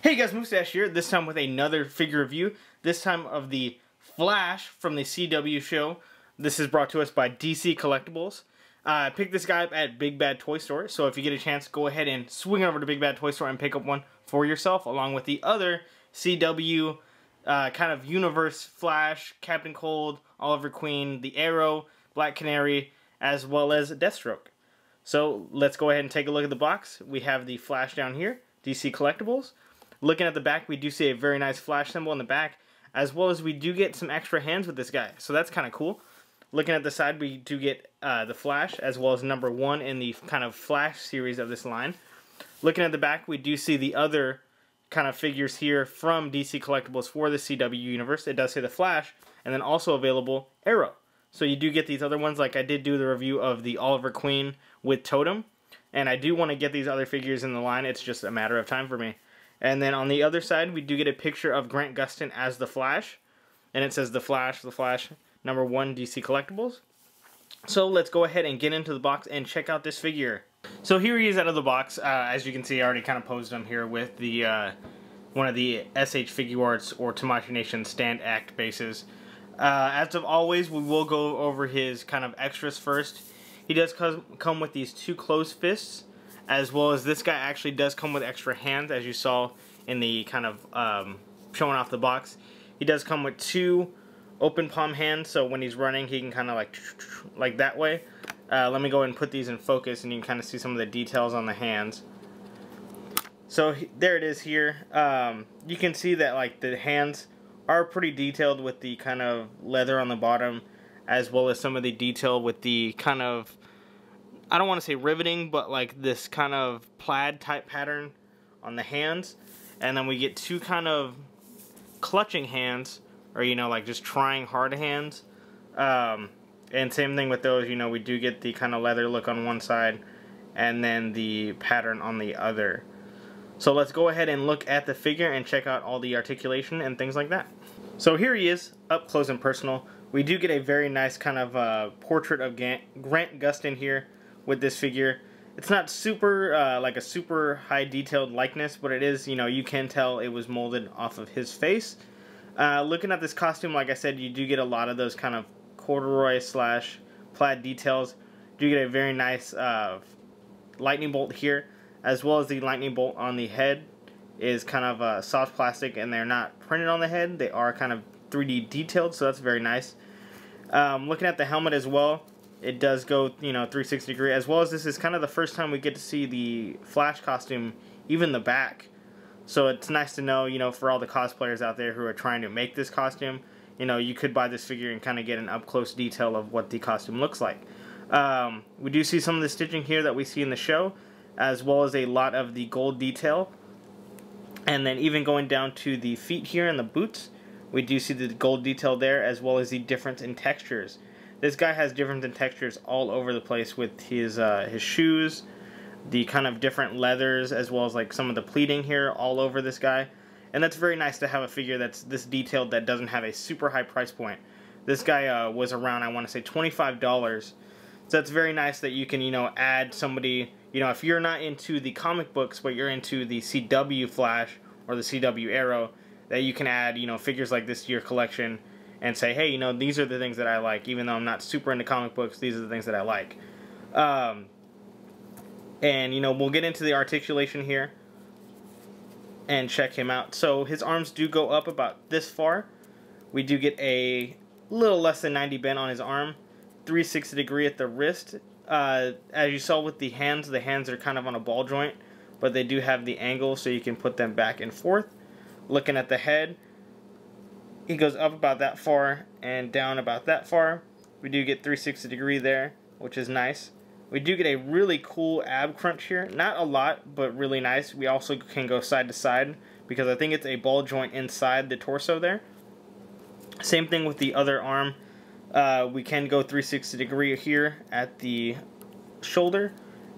Hey guys, Mustache here, this time with another figure review, this time of the Flash from the CW show. This is brought to us by DC Collectibles. I picked this guy up at Big Bad Toy Store, so if you get a chance, go ahead and swing over to Big Bad Toy Store and pick up one for yourself, along with the other CW kind of universe Flash, Captain Cold, Oliver Queen, the Arrow, Black Canary, as well as Deathstroke. So let's go ahead and take a look at the box. We have the Flash down here, DC Collectibles. Looking at the back, we do see a very nice Flash symbol in the back, as well as we do get some extra hands with this guy, so that's kind of cool. Looking at the side, we do get the Flash, as well as number 1 in the kind of Flash series of this line. Looking at the back, we do see the other kind of figures here from DC Collectibles for the CW universe. It does say the Flash, and then also available Arrow. So you do get these other ones, like I did do the review of the Oliver Queen with Totem, and I do want to get these other figures in the line. It's just a matter of time for me. And then on the other side, we do get a picture of Grant Gustin as the Flash. And it says the Flash, number 1 DC Collectibles. So let's go ahead and get into the box and check out this figure. So here he is out of the box. As you can see, I already kind of posed him here with the one of the SH Figure Arts or Tamashii Nation Stand Act bases. As of always, we will go over his kind of extras first. He does come with these 2 closed fists, as well as this guy actually does come with extra hands, as you saw in the kind of showing off the box. He does come with 2 open palm hands, so when he's running, he can kind of like that way. Let me go ahead and put these in focus, and you can kind of see some of the details on the hands. So there it is here. You can see that like the hands are pretty detailed with the kind of leather on the bottom, as well as some of the detail with the kind of, I don't want to say riveting, but like this kind of plaid type pattern on the hands. And then we get 2 kind of clutching hands, or you know, like just trying hard hands. And same thing with those, you know, we do get the kind of leather look on one side and then the pattern on the other. So let's go ahead and look at the figure and check out all the articulation and things like that. So here he is, up close and personal. We do get a very nice kind of portrait of Grant Gustin here with this figure. It's not super like a super high detailed likeness, but it is, you know, you can tell it was molded off of his face. Looking at this costume, like I said, you do get a lot of those kind of corduroy slash plaid details. You do get a very nice lightning bolt here, as well as the lightning bolt on the head is kind of soft plastic, and they're not printed on the head. They are kind of 3D detailed, so that's very nice. Looking at the helmet as well, it does go, you know, 360 degree, as well as this is kind of the first time we get to see the Flash costume, even the back. So it's nice to know, you know, for all the cosplayers out there who are trying to make this costume, you know, you could buy this figure and kind of get an up-close detail of what the costume looks like. We do see some of the stitching here that we see in the show, as well as a lot of the gold detail. And then even going down to the feet here and the boots, we do see the gold detail there, as well as the difference in textures. This guy has difference in textures all over the place with his shoes, the kind of different leathers, as well as like some of the pleating here all over this guy. And that's very nice to have a figure that's this detailed that doesn't have a super high price point. This guy was around, I want to say, $25. So that's very nice that you can, you know, add somebody, you know, if you're not into the comic books, but you're into the CW Flash or the CW Arrow, that you can add, you know, figures like this to your collection and say, hey, you know, these are the things that I like. Even though I'm not super into comic books, these are the things that I like. And, you know, we'll get into the articulation here and check him out. So his arms do go up about this far. We do get a little less than 90 bend on his arm, 360 degree at the wrist. As you saw with the hands are kind of on a ball joint, but they do have the angle so you can put them back and forth. Looking at the head, he goes up about that far and down about that far. We do get 360 degree there, which is nice. We do get a really cool ab crunch here. Not a lot, but really nice. We also can go side to side because I think it's a ball joint inside the torso there. Same thing with the other arm. We can go 360 degree here at the shoulder,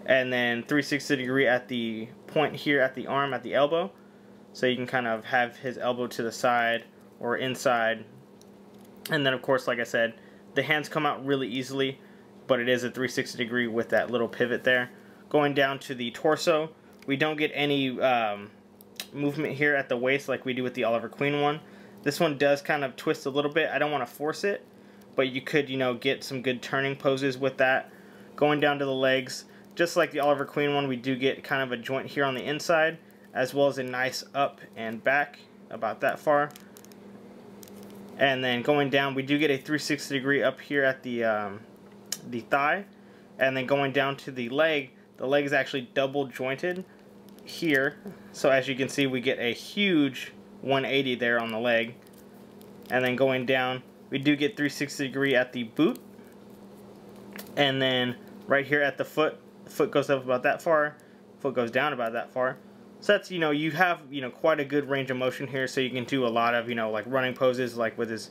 and then 360 degree at the point here at the arm, at the elbow. So you can kind of have his elbow to the side or inside. And then of course, like I said, the hands come out really easily, but it is a 360 degree with that little pivot there. Going down to the torso, we don't get any movement here at the waist like we do with the Oliver Queen one. This one does kind of twist a little bit. I don't want to force it, but you could, you know, get some good turning poses with that. Going down to the legs, just like the Oliver Queen one, we do get kind of a joint here on the inside, as well as a nice up and back, about that far. And then going down, we do get a 360 degree up here at the thigh. And then going down to the leg is actually double jointed here. So as you can see, we get a huge 180 there on the leg. And then going down, we do get 360 degree at the boot. And then right here at the foot goes up about that far, foot goes down about that far. So that's, you know, you have, you know, quite a good range of motion here, so you can do a lot of, you know, like running poses, like with his,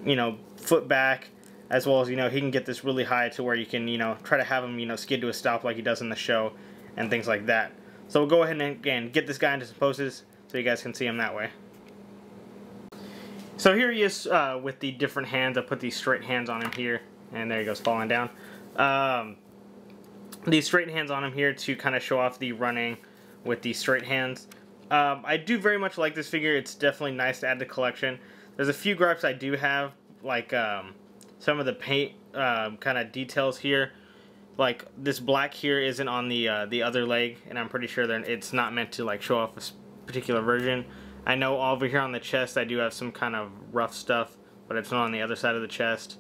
you know, foot back, as well as, you know, he can get this really high to where you can, you know, try to have him, you know, skid to a stop like he does in the show and things like that. So we'll go ahead and, again, get this guy into some poses so you guys can see him that way. So here he is with the different hands. I put these straight hands on him here, and there he goes, falling down. These straight hands on him here to kind of show off the running with the straight hands. I do very much like this figure. It's definitely nice to add to the collection. There's a few gripes I do have, like some of the paint kind of details here. Like this black here isn't on the other leg, and I'm pretty sure that it's not meant to like show off a particular version. I know over here on the chest I do have some kind of rough stuff, but it's not on the other side of the chest.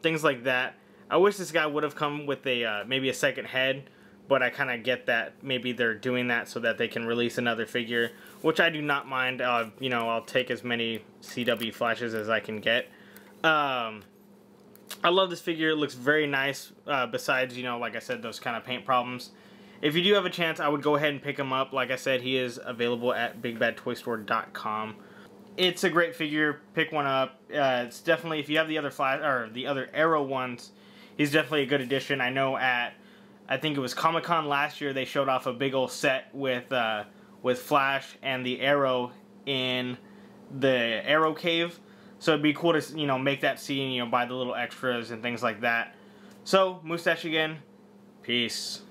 Things like that. I wish this guy would have come with a maybe a second head, but I kind of get that maybe they're doing that so that they can release another figure, which I do not mind. You know, I'll take as many CW flashes as I can get. I love this figure. It looks very nice, besides, you know, like I said, those kind of paint problems. If you do have a chance, I would go ahead and pick him up. Like I said, he is available at bigbadtoystore.com. It's a great figure. Pick one up. It's definitely, if you have the other flash or the other Arrow ones, he's definitely a good addition. I know at, I think it was Comic-Con last year, they showed off a big old set with Flash and the Arrow in the Arrow Cave. So it'd be cool to, you know, make that scene, you know, buy the little extras and things like that. So, Mustache again. Peace.